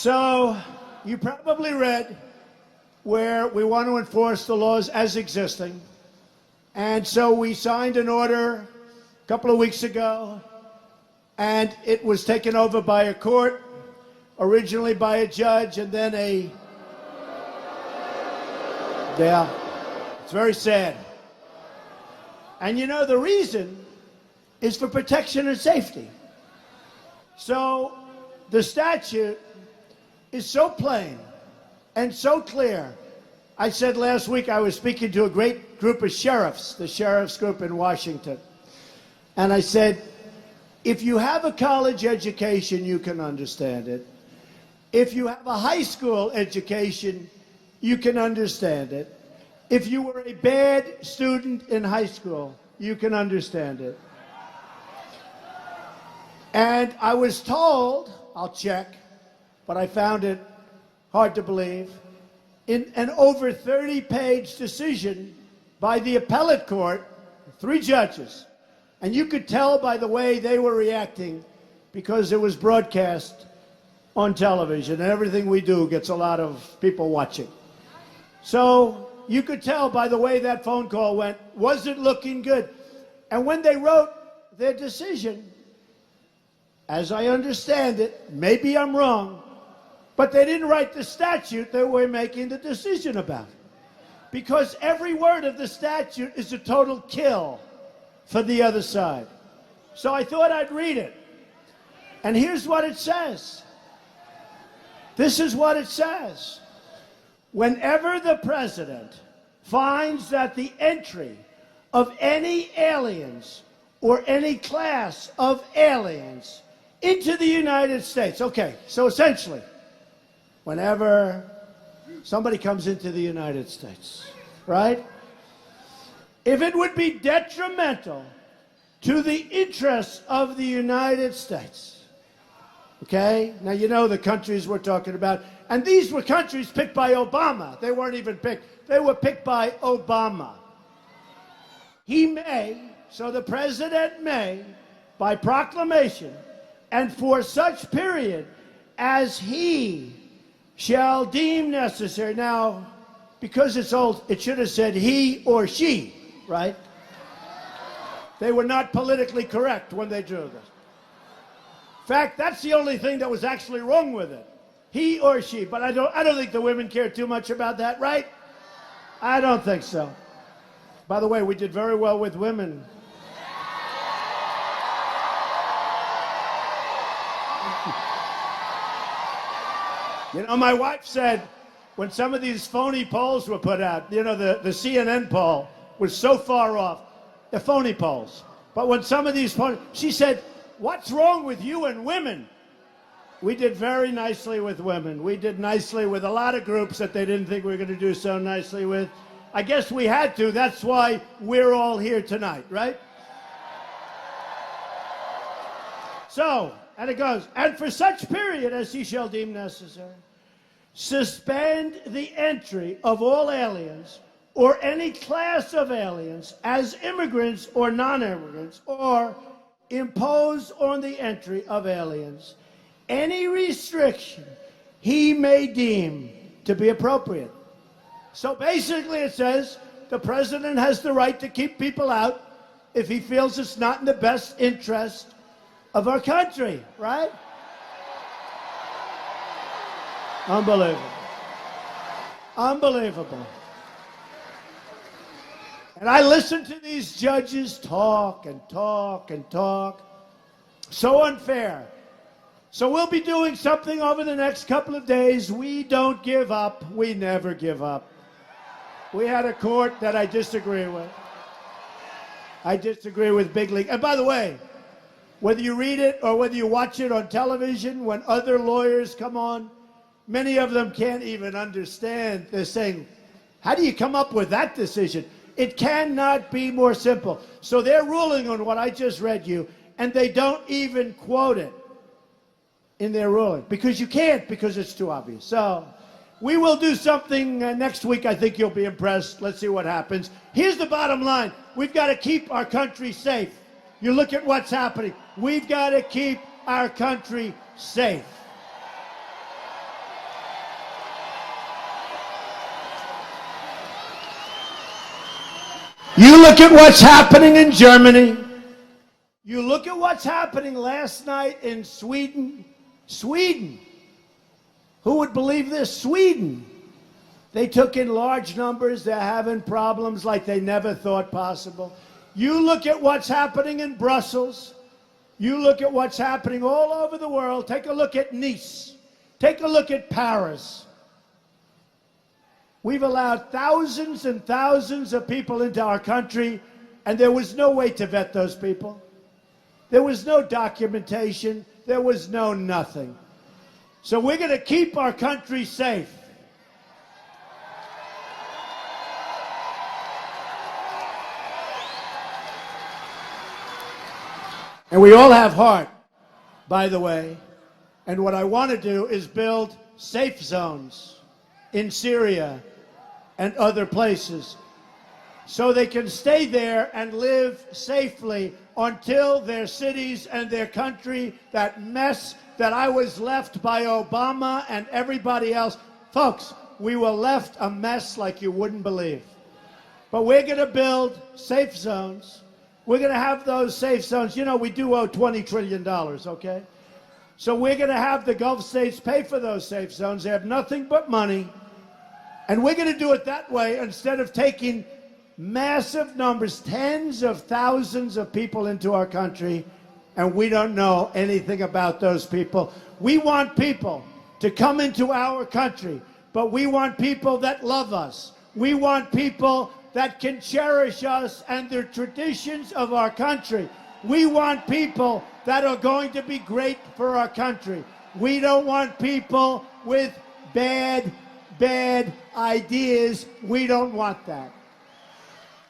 So you probably read where we want to enforce the laws as existing. And so we signed an order a couple of weeks ago, and it was taken over by a court, originally by a judge, and then yeah, it's very sad. And you know, the reason is for protection and safety. So the statute is so plain and so clear. I said last week I was speaking to a great group of sheriffs, the sheriffs group in Washington. And I said, if you have a college education, you can understand it. If you have a high school education, you can understand it. If you were a bad student in high school, you can understand it. And I was told, I'll check, but I found it hard to believe, in an over 30-page decision by the appellate court, 3 judges. And you could tell by the way they were reacting because it was broadcast on television, and everything we do gets a lot of people watching. So you could tell by the way that phone call went, was it looking good? And when they wrote their decision, as I understand it, maybe I'm wrong, but they didn't write the statute that we're making the decision about. Because every word of the statute is a total kill for the other side. So I thought I'd read it. And here's what it says. This is what it says. Whenever the president finds that the entry of any aliens or any class of aliens into the United States, okay, so essentially, whenever somebody comes into the United States, right? If it would be detrimental to the interests of the United States, okay? Now, you know the countries we're talking about. And these were countries picked by Obama. They weren't even picked. They were picked by Obama. He may, so the president may, by proclamation, and for such period as he shall deem necessary. Now, because it's old, it should have said he or she, right? They were not politically correct when they drew this. In fact, that's the only thing that was actually wrong with it. He or she. But I don't think the women care too much about that, right? I don't think so. By the way, we did very well with women. You know, my wife said when some of these phony polls were put out, you know, the CNN poll was so far off. They're phony polls. But when some of these polls, she said, what's wrong with you and women? We did very nicely with women. We did nicely with a lot of groups that they didn't think we were going to do so nicely with. I guess we had to. That's why we're all here tonight, right? So, and it goes, and for such period as he shall deem necessary, suspend the entry of all aliens or any class of aliens as immigrants or non-immigrants, or impose on the entry of aliens any restriction he may deem to be appropriate. So basically it says the president has the right to keep people out if he feels it's not in the best interest of our country, right? Unbelievable. Unbelievable. And I listen to these judges talk and talk and talk. So unfair. So we'll be doing something over the next couple of days. We don't give up. We never give up. We had a court that I disagree with. I disagree with Big League. And by the way, whether you read it or whether you watch it on television, when other lawyers come on, many of them can't even understand. They're saying, how do you come up with that decision? It cannot be more simple. So they're ruling on what I just read you, and they don't even quote it in their ruling. Because you can't, because it's too obvious. So we will do something next week. I think you'll be impressed. Let's see what happens. Here's the bottom line. We've got to keep our country safe. You look at what's happening. We've got to keep our country safe. You look at what's happening in Germany. You look at what's happening last night in Sweden. Sweden. Who would believe this? Sweden. They took in large numbers. They're having problems like they never thought possible. You look at what's happening in Brussels. You look at what's happening all over the world. Take a look at Nice. Take a look at Paris. We've allowed thousands and thousands of people into our country, and there was no way to vet those people. There was no documentation. There was no nothing. So we're going to keep our country safe. And we all have heart, by the way. And what I want to do is build safe zones in Syria and other places so they can stay there and live safely until their cities and their country, that mess that I was left by Obama and everybody else. Folks, we were left a mess like you wouldn't believe. But we're going to build safe zones. We're going to have those safe zones. You know, we do owe $20 trillion, okay? So we're going to have the Gulf states pay for those safe zones. They have nothing but money. And we're going to do it that way instead of taking massive numbers, tens of thousands of people into our country, and we don't know anything about those people. We want people to come into our country, but we want people that love us. We want people that can cherish us and the traditions of our country. We want people that are going to be great for our country. We don't want people with bad ideas. We don't want that.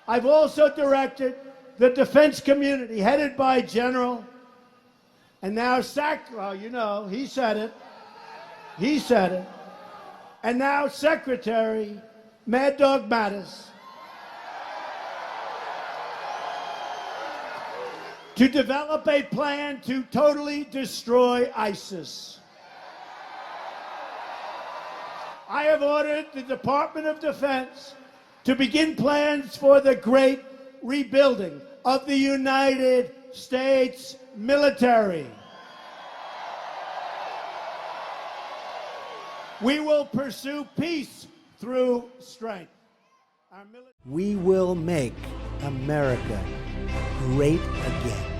I've also directed the defense community, headed by General, and now well, you know, he said it. He said it. And now Secretary Mad Dog Mattis, to develop a plan to totally destroy ISIS. I have ordered the Department of Defense to begin plans for the great rebuilding of the United States military. We will pursue peace through strength. We will make America great again.